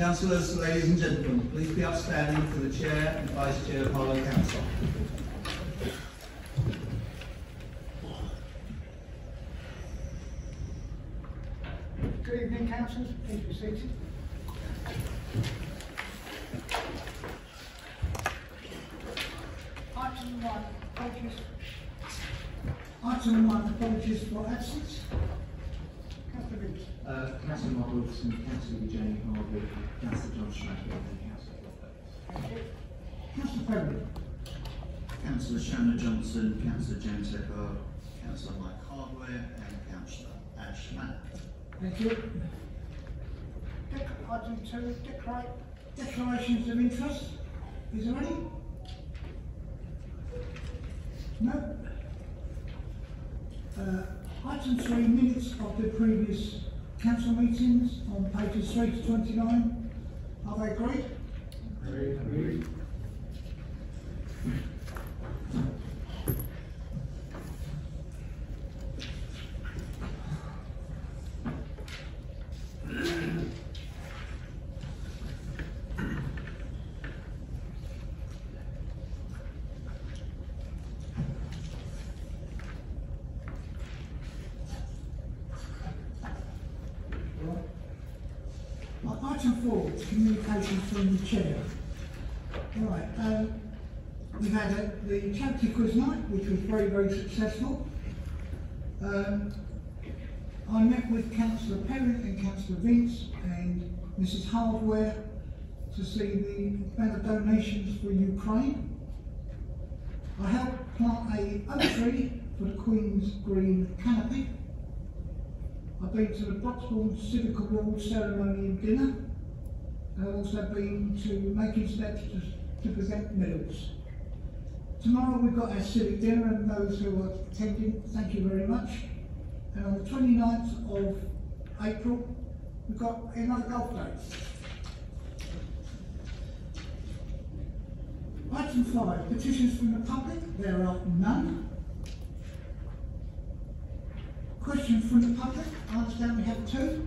Councillors, ladies and gentlemen, please be upstanding for the Chair and Vice Chair of Harlow Council. Good evening, councillors. Please be seated. Item 1, apologies. Item 1, apologies for absence. Councillor Vince. Councillor Mark Wilson, Councillor Jane Harvey, Councillor John Stratford and Councillor Robert. Thank you. Councillor Perry. Councillor Shannon Johnson, Councillor James Egbert, Councillor Mike Hardware and Councillor Ash Mann. Thank you. Item 2, declarations of interest. Is there any? No. Item 3, minutes of the previous council meetings on pages 3 to 29. Are they agreed? Agreed. Item 4, communications from the Chair. Right, we've had the charity quiz night, which was very, very successful. I met with Councillor Perry and Councillor Vince and Mrs Hardware to see the banner donations for Ukraine. I helped plant a oak tree for the Queen's Green Canopy. I've been to the Broxbourne Civic Awards ceremony and dinner, and I've also been to making steps to present medals. Tomorrow we've got our civic dinner, and those who are attending, thank you very much. And on the 29th of April, we've got another golf day. Item 5, petitions from the public. There are none. Questions from the public? I understand we have 2.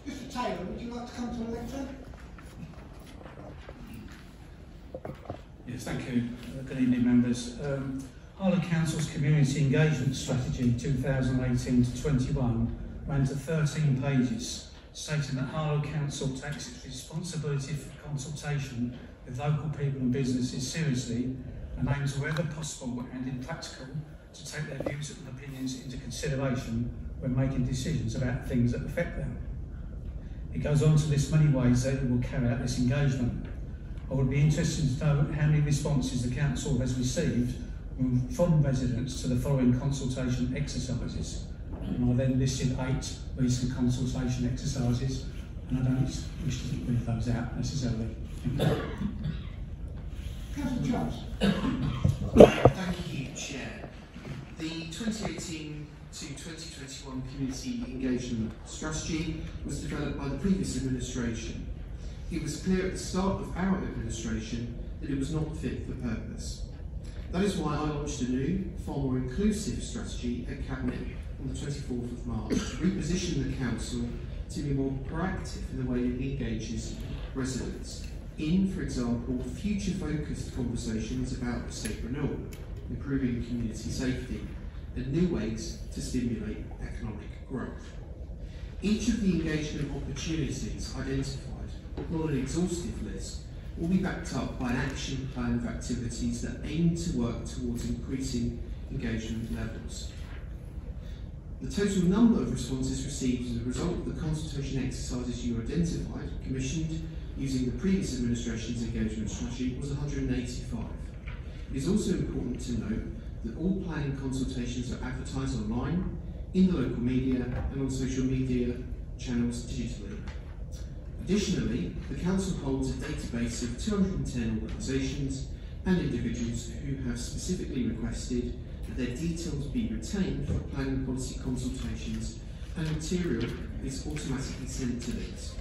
Mr Taylor, would you like to come to the lectern? Yes, thank you. Good evening, members. Harlow Council's Community Engagement Strategy 2018 to 21 ran to 13 pages, stating that Harlow Council takes its responsibility for consultation with local people and businesses seriously and aims wherever possible and in practical to take their views and opinions into consideration when making decisions about things that affect them. It goes on to list many ways that it will carry out this engagement. I would be interested to know how many responses the Council has received from residents to the following consultation exercises. And I then listed 8 recent consultation exercises, and I don't wish to read those out necessarily. Councillor Charles. Thank you, Chair. The 2018 to 2021 Community Engagement Strategy was developed by the previous administration. It was clear at the start of our administration that it was not fit for purpose. That is why I launched a new, far more inclusive strategy at Cabinet on the 24th of March to reposition the Council to be more proactive in the way it engages residents in, for example, future-focused conversations about estate renewal, improving community safety, and new ways to stimulate economic growth. Each of the engagement opportunities identified, not an exhaustive list, will be backed up by an action plan of activities that aim to work towards increasing engagement levels. The total number of responses received as a result of the consultation exercises you identified, commissioned using the previous administration's engagement strategy, was 185. It is also important to note that all planning consultations are advertised online, in the local media and on social media channels digitally. Additionally, the Council holds a database of 210 organisations and individuals who have specifically requested that their details be retained for planning policy consultations, and material is automatically sent to these.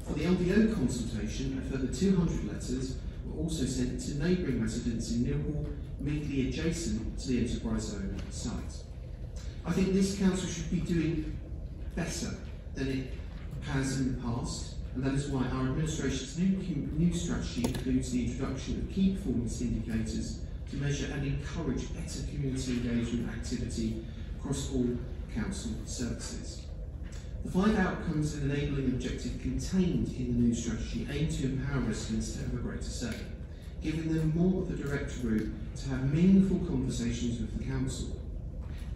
For the LDO consultation, a further 200 letters were also sent to neighbouring residents in Newhall, immediately adjacent to the Enterprise Zone site. I think this council should be doing better than it has in the past, and that is why our administration's new strategy includes the introduction of key performance indicators to measure and encourage better community engagement activity across all council services. The 5 outcomes and enabling objective contained in the new strategy aim to empower residents to have a greater say, giving them more of a direct route to have meaningful conversations with the council.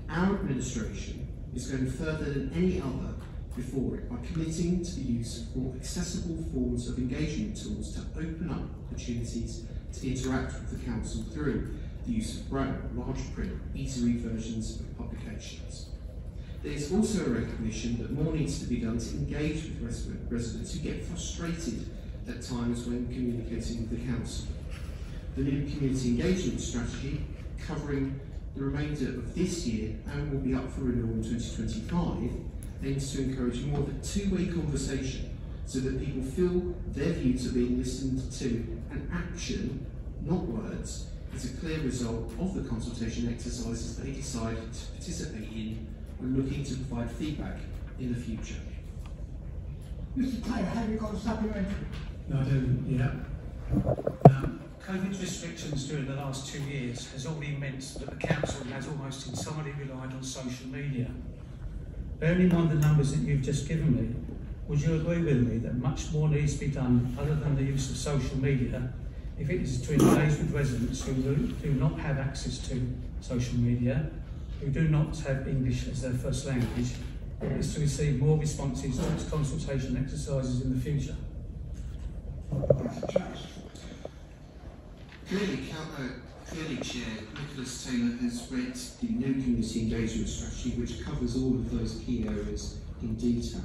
Our administration is going further than any other before it by committing to the use of more accessible forms of engagement tools to open up opportunities to interact with the council through the use of brown, large print, easy-read versions of publications. There is also a recognition that more needs to be done to engage with residents who get frustrated at times when communicating with the council. The new community engagement strategy, covering the remainder of this year and will be up for renewal in 2025, aims to encourage more of a two-way conversation so that people feel their views are being listened to, and action, not words, is a clear result of the consultation exercises they decide to participate in when looking to provide feedback in the future. Mr. Taylor, have you got a supplementary? No, I do, yeah. COVID restrictions during the last 2 years has already meant that the council has almost entirely relied on social media. Bearing in mind the numbers that you've just given me, would you agree with me that much more needs to be done other than the use of social media if it is to engage with residents who do not have access to social media, who do not have English as their first language, is to receive more responses to its consultation exercises in the future? Clearly, Chair, Nicholas Taylor has read the new community engagement strategy, which covers all of those key areas in detail.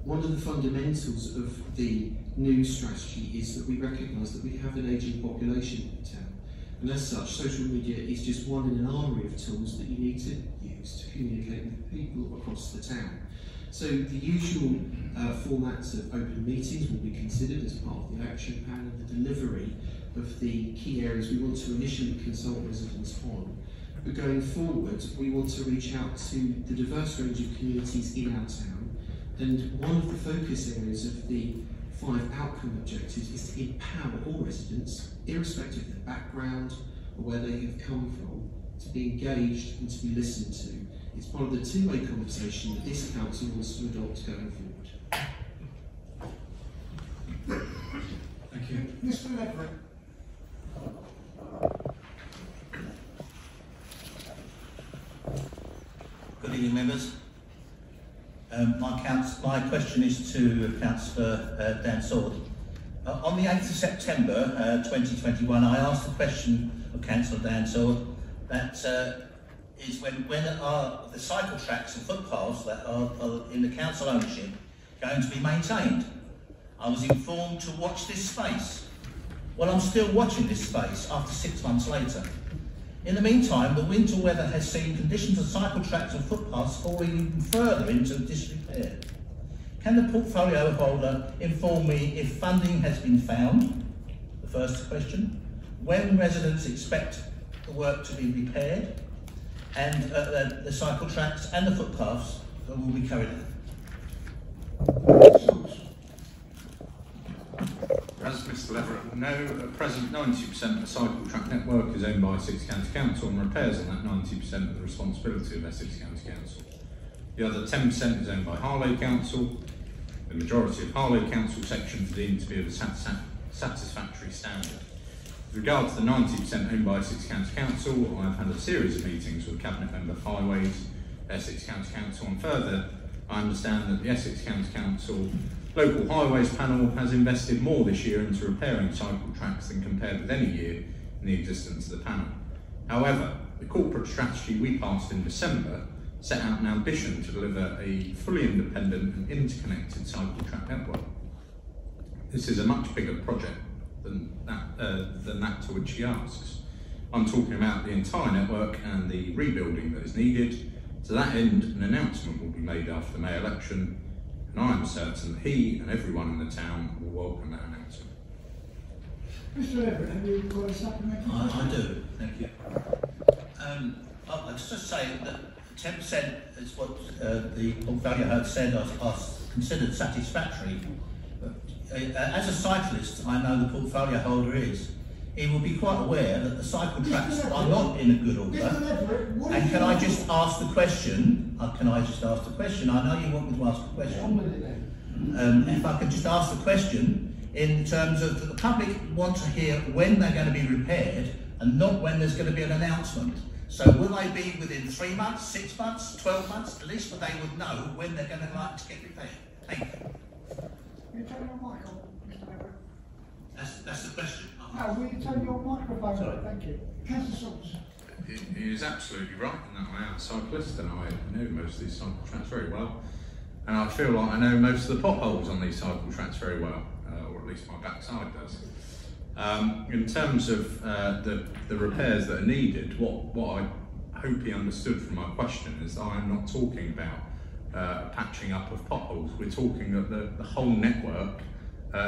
One of the fundamentals of the new strategy is that we recognise that we have an ageing population in town, and as such, social media is just one in an armoury of tools that you need to use to communicate with people across the town. So the usual formats of open meetings will be considered as part of the action plan and the delivery of the key areas we want to initially consult residents on. But going forward, we want to reach out to the diverse range of communities in our town, and one of the focus areas of the 5 outcome objectives is to empower all residents, irrespective of their background or where they have come from, to be engaged and to be listened to. It's part of the two-way conversation that this council wants to adopt going forward. Thank you. Mr. Leverett. Good evening, members. My question is to Councillor Dan Sword. On the 8th of September 2021, I asked a question of Councillor Dan Sword that is when are the cycle tracks and footpaths that are in the council ownership going to be maintained? I was informed to watch this space. Well, I'm still watching this space after 6 months later. In the meantime, the winter weather has seen conditions of cycle tracks and footpaths falling even further into disrepair. Can the portfolio holder inform me if funding has been found? The first question. When residents expect the work to be repaired, and the cycle tracks and the footpaths that will be carried out. As Mr Leverett will know, at present 90% of the cycle track network is owned by Essex County Council, and repairs on that 90% are the responsibility of Essex County Council. The other 10% is owned by Harlow Council. The majority of Harlow Council sections are deemed to be of a satisfactory standard. With regard to the 90% owned by Essex County Council, I've had a series of meetings with Cabinet Member for Highways, Essex County Council, and further, I understand that the Essex County Council Local Highways panel has invested more this year into repairing cycle tracks than compared with any year in the existence of the panel. However, the corporate strategy we passed in December set out an ambition to deliver a fully independent and interconnected cycle track network. This is a much bigger project than that to which he asks. I'm talking about the entire network and the rebuilding that is needed. To that end, an announcement will be made after the May election, and I am certain that he and everyone in the town will welcome that announcement. Mr. Everett, have you got a supplementary? I do, thank you. I'll just say that 10% is what the portfolio had said are considered satisfactory. As a cyclist, I know the portfolio holder is. He will be quite aware that the cycle tracks are not in a good order. And can I just ask the question? I know you want me to ask the question. If I could just ask the question in terms of that the public want to hear when they're going to be repaired and not when there's going to be an announcement. So will they be within 3 months, 6 months, 12 months? At least they would know when they're going to like to get repaired. Thank you. Can you turn your mic on, Mr. Everett? That's the question. No, will you turn your microphone Sorry. on? Thank you. Councillor Saunders. He is absolutely right in that I am a cyclist and I know most of these cycle tracks very well. And I feel like I know most of the potholes on these cycle tracks very well, or at least my backside does. In terms of the repairs that are needed, what I hope he understood from my question is that I am not talking about patching up of potholes. We're talking that the whole network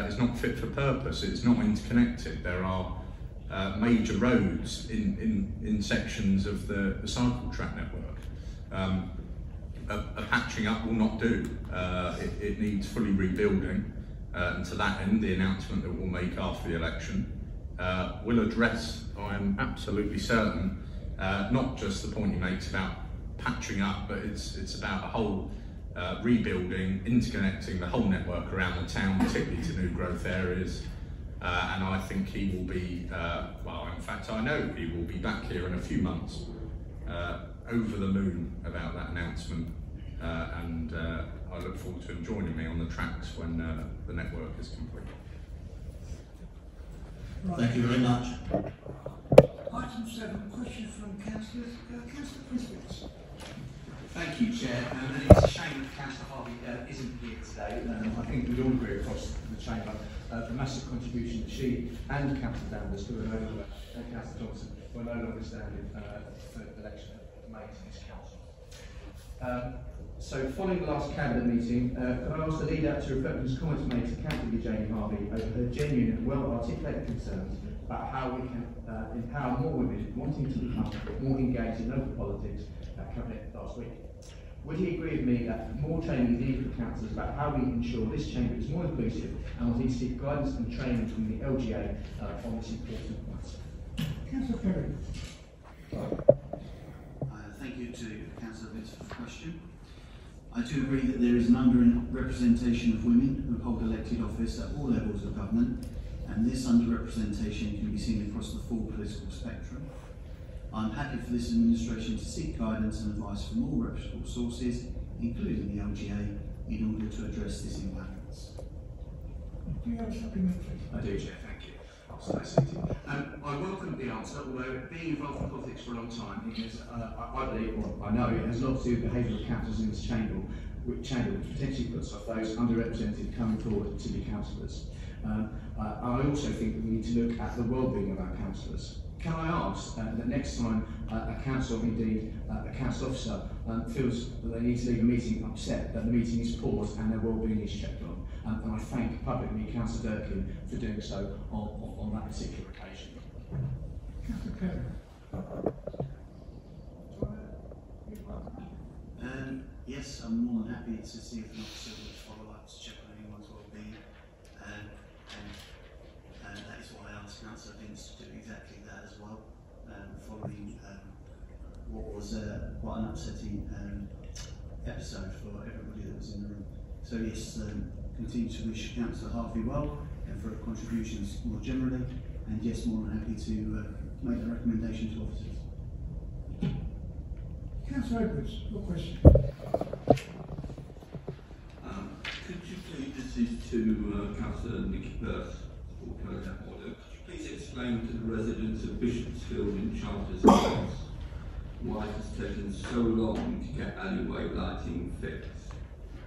is not fit for purpose. It's not interconnected. There are major roads in sections of the cycle track network. A patching up will not do. It needs fully rebuilding, and to that end, the announcement that we'll make after the election will address, I am absolutely certain, not just the point he makes about patching up, but it's about a whole rebuilding, interconnecting the whole network around the town, particularly to new growth areas. And I think he will be, well, in fact, I know he will be back here in a few months, over the moon about that announcement. And I look forward to him joining me on the tracks when the network is complete. Right. Thank you very much. Item 7, question from councillors. Councillor Prisbitts. Thank you, Chair. And it's a shame that Councillor Harvey isn't here today. I think we'd all agree across the chamber the massive contribution that she and Councillor Danvers, who are no longer, and Councillor Johnson, who are no longer standing for election, have made to this council. So, following the last cabinet meeting, could I ask the leader to reflect on his comments made to Councillor Jane Harvey over her genuine and well-articulated concerns about how we can empower more women wanting to become more engaged in local politics at cabinet last week? Would he agree with me that more training is needed for councillors about how we ensure this chamber is more inclusive, and will he seek guidance and training from the LGA on this important matter? Councillor Perry. Thank you to Councillor Vince for the question. I do agree that there is an underrepresentation of women who hold elected office at all levels of government, and this underrepresentation can be seen across the full political spectrum. I'm happy for this administration to seek guidance and advice from all reputable sources, including the LGA, in order to address this imbalance. Do you have a supplementary? I do, Chair, thank you. I'll stay seated. I welcome the answer, although being involved in politics for a long time, it has, I believe, or I know, it has a lot to do with behavioural councillors in this chamber, which potentially puts off those underrepresented coming forward to be councillors. I also think that we need to look at the well-being of our councillors. Can I ask that next time a council, indeed a council officer, feels that they need to leave a meeting upset, that the meeting is paused and their well-being is checked on? And I thank publicly Councillor Durkin for doing so on that particular occasion. Councillor Perry. Yes, I'm more than happy to see if an officer would follow up to check on anyone's well-being. And that is why I asked Councillor Vince to do exactly that as well, following what was quite an upsetting episode for everybody that was in the room. So yes, continue to wish Councillor Harvey well and for her contributions more generally, and yes, more than happy to make the recommendation to officers. Councillor Edwards, your question. Could you please, this is to Councillor Nicky Perth, for Code and Order, could you please explain to the residents of Bishopsfield in Charters House why it has taken so long to get alleyway lighting fixed,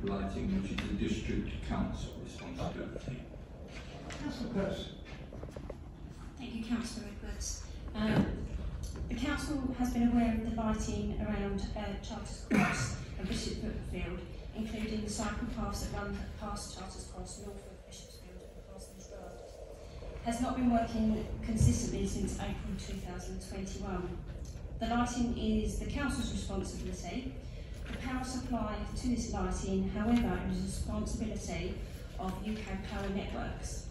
lighting which is a district council responsibility? Councillor Perth. Thank you, Councillor Edwards. The council has been aware of the lighting around Charters Cross and Bishopsfield, including the cycle paths that run past Charters Cross, north of Bishopsfield and Parsons Road. Has not been working consistently since April 2021. The lighting is the council's responsibility. The power supply to this lighting, however, is the responsibility of UK Power Networks.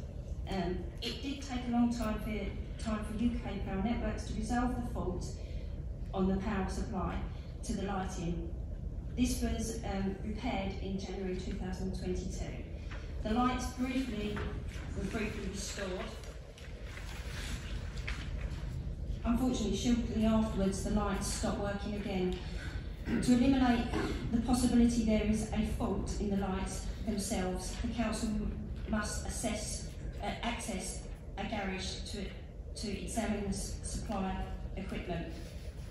It did take a long time for UK Power Networks to resolve the fault on the power supply to the lighting. This was repaired in January 2022. The lights were briefly restored. Unfortunately, shortly afterwards, the lights stopped working again. To eliminate the possibility there is a fault in the lights themselves, the council must access a garage to examine the supply equipment.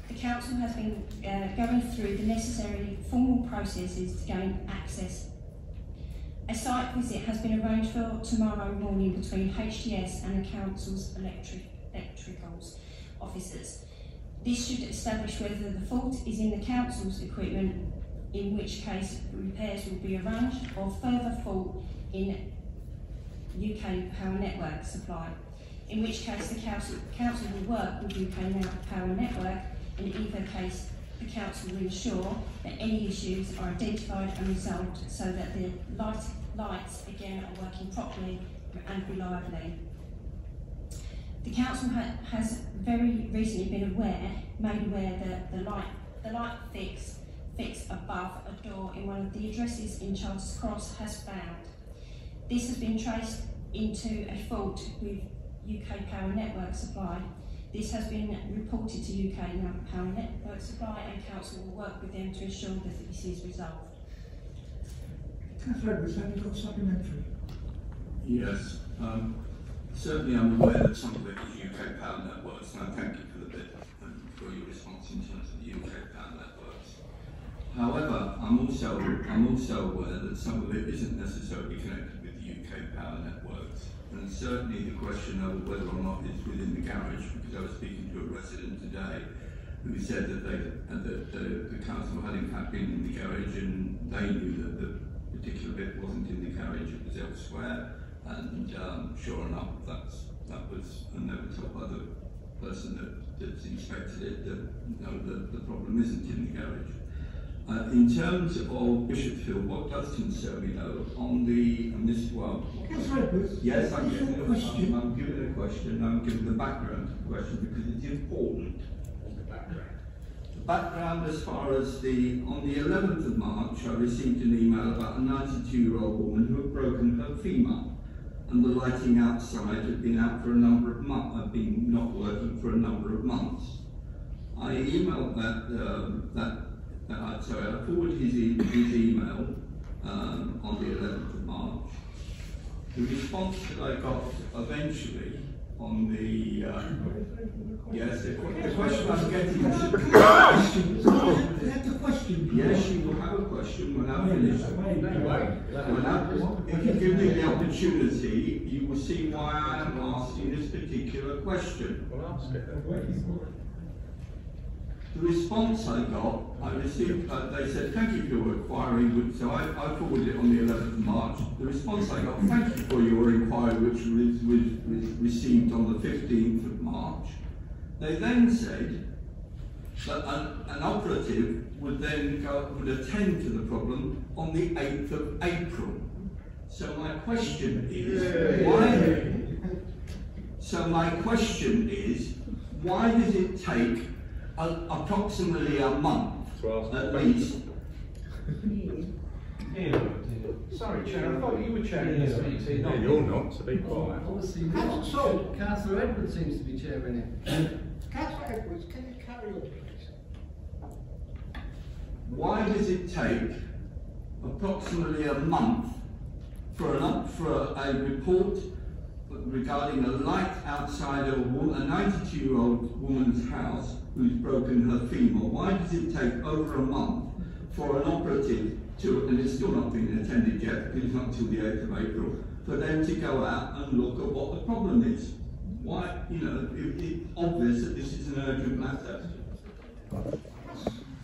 The council has been going through the necessary formal processes to gain access. A site visit has been arranged for tomorrow morning between HTS and the council's electricals officers. This should establish whether the fault is in the council's equipment, in which case repairs will be arranged, or further fault in UK Power Network supply, in which case the council will work with UK Power Network. In either case, the council will ensure that any issues are identified and resolved so that the lights again are working properly and reliably. The council has very recently been made aware that the light fixed above a door in one of the addresses in Charles Cross has failed. This has been traced into a fault with UK Power Network supply. This has been reported to UK Power Network supply, and council will work with them to ensure that this is resolved. Councillor Edwards, have you got supplementary? Yes. Certainly I'm aware that some of it is UK Power Networks, and I thank you for the bit for your response in terms of the UK Power Networks. However, I'm also aware that some of it isn't necessarily connected with the UK Power Networks, and certainly the question over whether or not it's within the garage, because I was speaking to a resident today who said that the council had in fact been in the garage and they knew that the particular bit wasn't in the garage, it was elsewhere. And sure enough, that was, and they were told by the person that's inspected it that no, the problem isn't in the garage. In terms of Bishopsfield, what does concern me though, on the, and this, well, yes, I'm giving a question, I'm giving the background to the question because it's important. The background as far as on the 11th of March, I received an email about a 92-year-old woman who had broken her femur. And the lighting outside had been out for a number of months, had been not working for a number of months. I emailed I forwarded his email on the 11th of March. The response that I got eventually on the, yes, the question I'm getting is the question. Yes, you will have a question when I finish. If you give me the opportunity, you will see why I am asking this particular question. The response I got, I received, they said, thank you for your inquiry, so I forwarded it on the 11th of March. The response I got, thank you for your inquiry, which was received on the 15th of March. They then said that an operative would then would attend to the problem on the 8th of April. So my question is, why does it take approximately a month, at least? Sorry, Chair, I thought you were chairing this meeting. No, you're not, so be quiet. Councillor Edwards seems to be chairing it. Councillor Edwards, can you carry on, please? Why does it take approximately a month for a report regarding a light outside a 92-year-old woman's house who's broken her femur? Why does it take over a month for an operative to, and it's still not been attended yet because it's not until the 8th of April, for them to go out and look at what the problem is? Why, it's obvious that this is an urgent matter.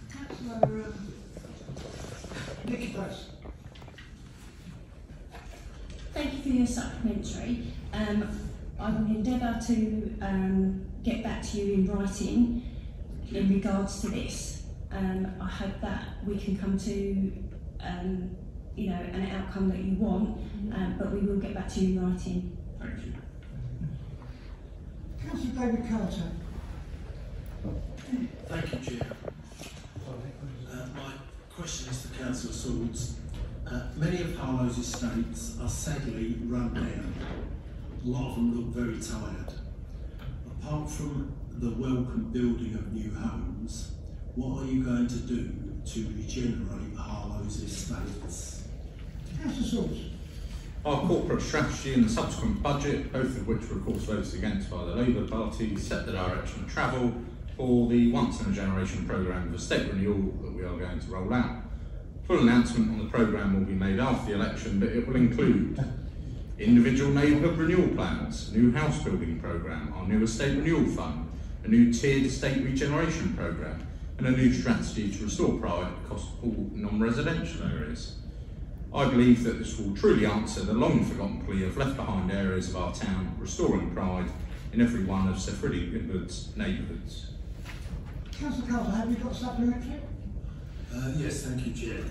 Councillor Nicholas. Thank you for your supplementary. I will endeavour to get back to you in writing. in regards to this. I hope that we can come to you know, an outcome that you want, but we will get back to you in writing. Thank you. Councillor David Carter. Thank you, Chair. My question is to Councillor Swords. Many of Harlow's estates are sadly run down. A lot of them look very tired. Apart from the welcome building of new homes, what are you going to do to regenerate Harlow's estates? Councillor Swords. Our corporate strategy and the subsequent budget, both of which were of course voted against by the Labour Party, set the direction of travel for the once-in-a-generation programme of estate renewal that we are going to roll out. Full announcement on the programme will be made after the election, but it will include individual neighbourhood renewal plans, a new house building programme, our new estate renewal fund, a new tiered estate regeneration programme, and a new strategy to restore pride across all non-residential areas. I believe that this will truly answer the long-forgotten plea of left-behind areas of our town, restoring pride in every one of Sir Freddie Goodwood's neighbourhoods. Councillor Carter, have you got supplementary? Yes, thank you, Chair.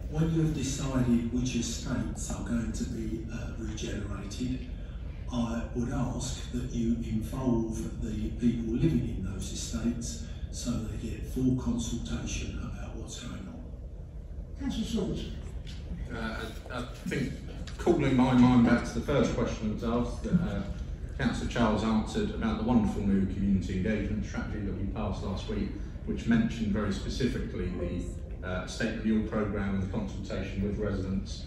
When you have decided which estates are going to be regenerated, I would ask that you involve the people living in those estates so they get full consultation about what's going on. Councillor Swords. I think, calling my mind back to the first question that was asked, that Councillor Charles answered about the wonderful new community engagement strategy that we passed last week, which mentioned very specifically the estate renewal programme and the consultation with residents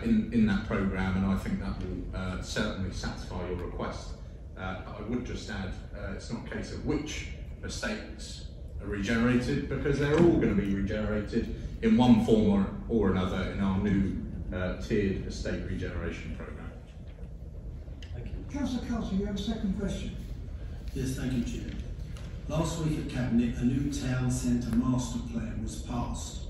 in that programme, and I think that will certainly satisfy your request. I would just add, it's not a case of which estates are regenerated, because they're all going to be regenerated in one form or another in our new tiered estate regeneration programme. Councillor Carter, you have a second question. Yes, thank you, Chair. Last week at Cabinet, a new town centre master plan was passed.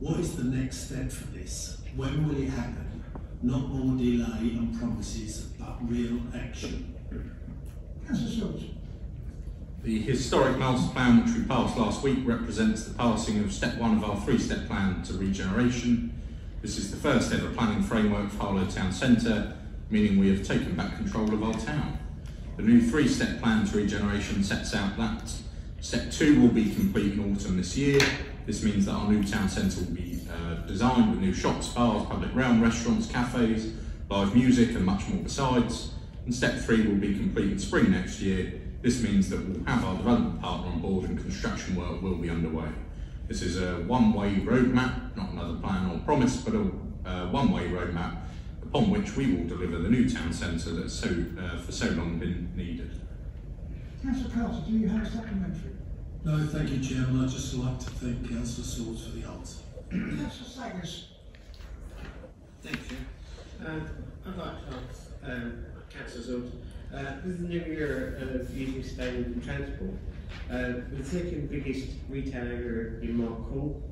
What is the next step for this? When will it happen? Not more delay and promises, but real action. Councillor Swords. The historic master plan which we passed last week represents the passing of step one of our three-step plan to regeneration. This is the first ever planning framework for Harlow Town Centre, meaning we have taken back control of our town. The new three-step plan to regeneration sets out that step two will be complete in autumn this year. This means that our new town centre will be designed with new shops, bars, public realm, restaurants, cafes, live music and much more besides. And step three will be complete in spring next year. This means that we'll have our development partner on board and construction work will be underway. This is a one-way roadmap, not another plan or promise, but a one-way roadmap upon which we will deliver the new town centre that's for so long been needed. Councillor Carter, do you have a supplementary? No, thank you, Chairman. I'd just like to thank Councillor Swords for the answer. Councillor Saggers. Thank you. I'd like to ask Councillor Swords, with the new era of using sustainable transport, the second biggest retail area in Mark Hall,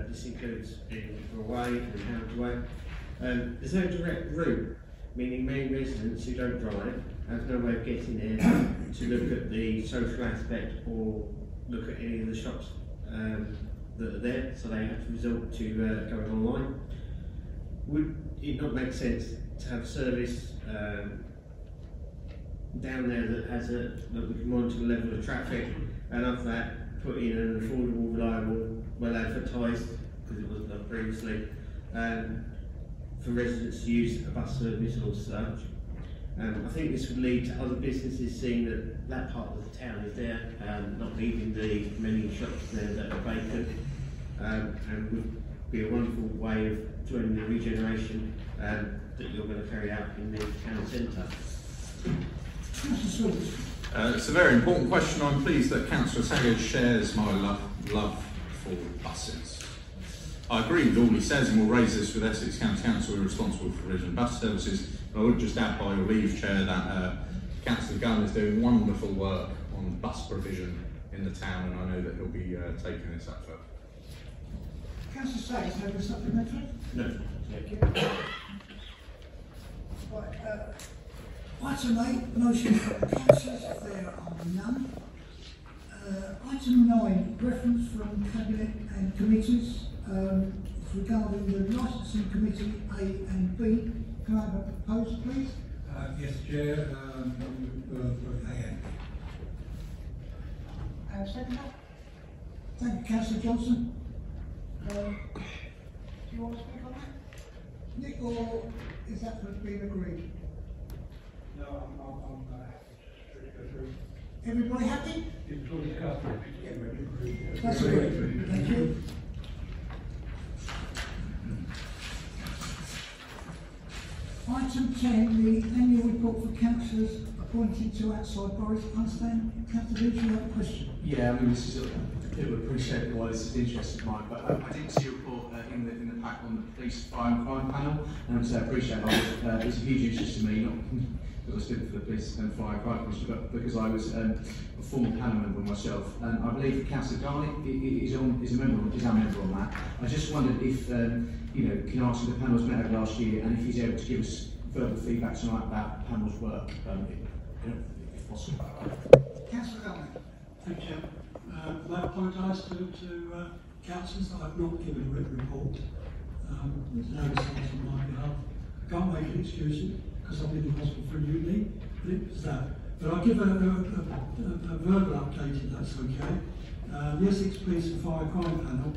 this includes in Way and Howard Way. There's no direct route, meaning many residents who don't drive have no way of getting there to look at the social aspect or look at any of the shops that are there, so they have to resort to going online. Would it not make sense to have service down there that we can monitor the level of traffic, and of that put in an affordable, reliable, well advertised, because it wasn't done previously, for residents to use a bus service or such. I think this would lead to other businesses seeing that that part of the town is there, not leaving the many shops there that are vacant, and would be a wonderful way of joining the regeneration that you're going to carry out in the town centre. It's a very important question. I'm pleased that Councillor Saggers shares my love for buses. I agree with all he says, and we'll raise this with Essex County Council, who are responsible for provision of bus services. But I would just add, by your leave, Chair, that Councillor Gunn is doing wonderful work on bus provision in the town, and I know that he'll be taking this up further. Councillor Saggers, have a supplementary? No. Thank you. Right, item 8, motion for councillors, if there are none. Item 9, reference from Cabinet and committees. It's regarding the licensing committee A and B. Can I have a proposal, please? Yes, Chair, for A and B. Second. Thank you, Councillor Johnson. Do you want to speak on that? Nick, or is that been agreed? No, I'm happy to go through. Everybody happy? Agreed. That's agreed. Thank you. Item 10, the annual report for councillors appointed to outside bodies. Understand, Councillor Leach, you have a question? Yeah, I mean, this is people appreciate why this is an interest of mine, but I didn't see a report in the pack on the police fire and crime panel, and I appreciate it's a huge interest to me, not because I was good for the police and fire and crime commission, but because I was a former panel member myself, and I believe that Councillor Garnett is our member on that. I just wondered if can ask if the panel's met over last year, and if he's able to give us further feedback tonight about the panel's work, if possible. Councillor Garnett. Thank you. I apologise to councillors that I've not given a written report. There's no response on my behalf. I can't make an excuse because I've been in hospital for a new knee, but it was that. But I'll give a verbal update if that's okay. The Essex Police and Fire Crime Panel,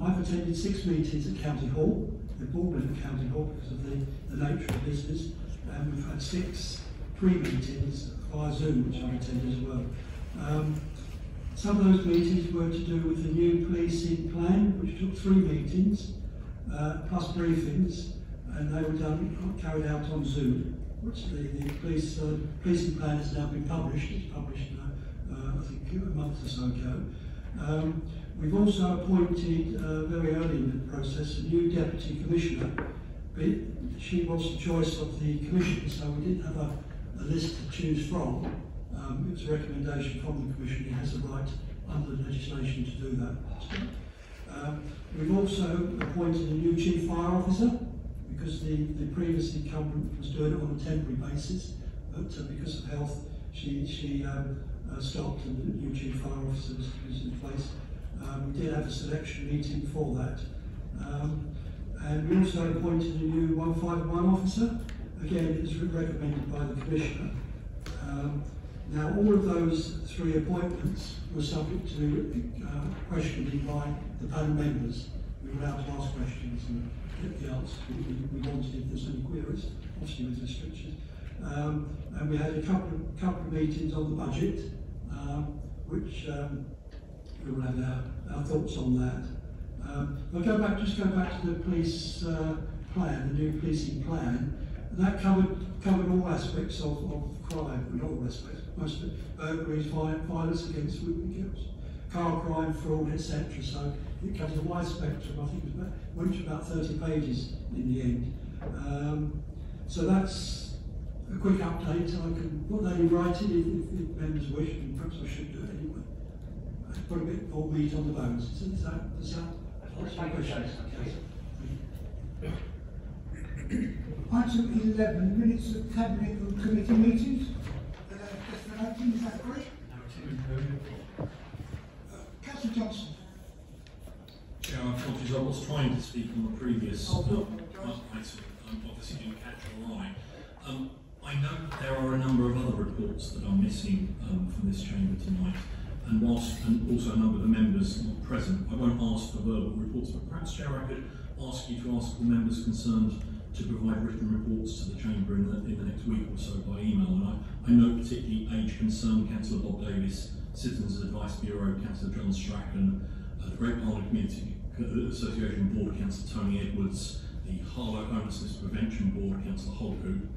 I've attended 6 meetings at County Hall. They've all been at County Hall because of the nature of the business. And we've had 6 pre-meetings via Zoom, which I've attended as well. Some of those meetings were to do with the new policing plan, which took 3 meetings, plus briefings, and they were carried out on Zoom, which the policing plan has now been published. It's published, I think, a month or so ago. We've also appointed, very early in the process, a new deputy commissioner. She was the choice of the commission, so we didn't have a list to choose from. It was a recommendation from the Commission. He has a right under the legislation to do that. We've also appointed a new Chief Fire Officer because the previous incumbent was doing it on a temporary basis, but because of health, she stopped and the new Chief Fire Officer was in place. We did have a selection meeting for that. And we also appointed a new 151 officer. Again, it was recommended by the Commissioner. Now, all of those 3 appointments were subject to questioning by the panel members. We were allowed to ask questions and get the answers we wanted if there's any queries, obviously with restrictions. And we had a couple of meetings on the budget, which we will have our thoughts on that. I'll go back to the police plan, the new policing plan. And that covered all aspects of crime, not all aspects, most of it, burglaries, violence against women, girls, car crime, fraud, etc. So it covers a wide spectrum. I think it went to about 30 pages in the end. So that's a quick update. I can put that in writing if members wish, and perhaps I should do it anyway. Put a bit more meat on the bones. Does that answer your question? Item 11, minutes of Cabinet and Committee meetings. Is that correct? Councillor Johnson. Chair, apologies. I was trying to speak on the previous item. Obviously didn't catch your eye. I know that there are a number of other reports that are missing from this chamber tonight, and also a number of the members not present. I won't ask for verbal reports, but perhaps, Chair, I could ask you to ask all members concerned to provide written reports to the chamber in the next week or so by email. And I note particularly Age Concern, Councillor Bob Davis, Citizens Advice Bureau, Councillor John Strachan, the Great Barnet Community Association Board, Councillor Tony Edwards, the Harlow Homelessness Prevention Board, Councillor Holgroup,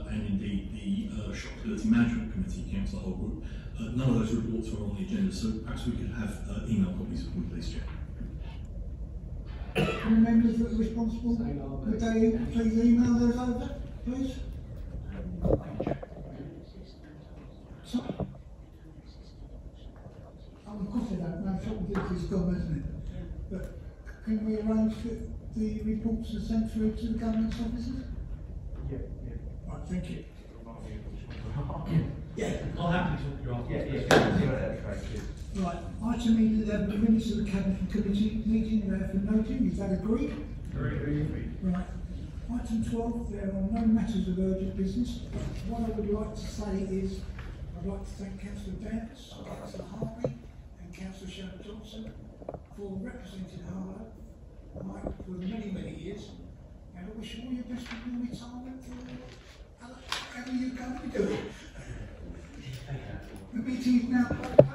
and indeed the Shopability Management Committee, Councillor Holgroup. None of those reports are on the agenda, so perhaps we could have email copies of them, please, Chair. Any members that are responsible, could they please email those over, please? Sorry? Oh, of course they don't. No, Shopability is gone, isn't it? But can we arrange for the reports to send through to the government's officers? Yeah. Right, thank you. Yeah. I'll happily talk you after. Right, item E, the minutes of the Cabinet Committee meeting, therefore noted, is that agreed? Agreed. Right. Item 12, there are no matters of urgent business. What I would like to say is, I'd like to thank Councillor Dance, Councillor Harvey and Councillor Sharon Johnson for representing Harlow for many, many years. And I wish you all your best in your retirement or however you're going to do it. The meeting is now closed.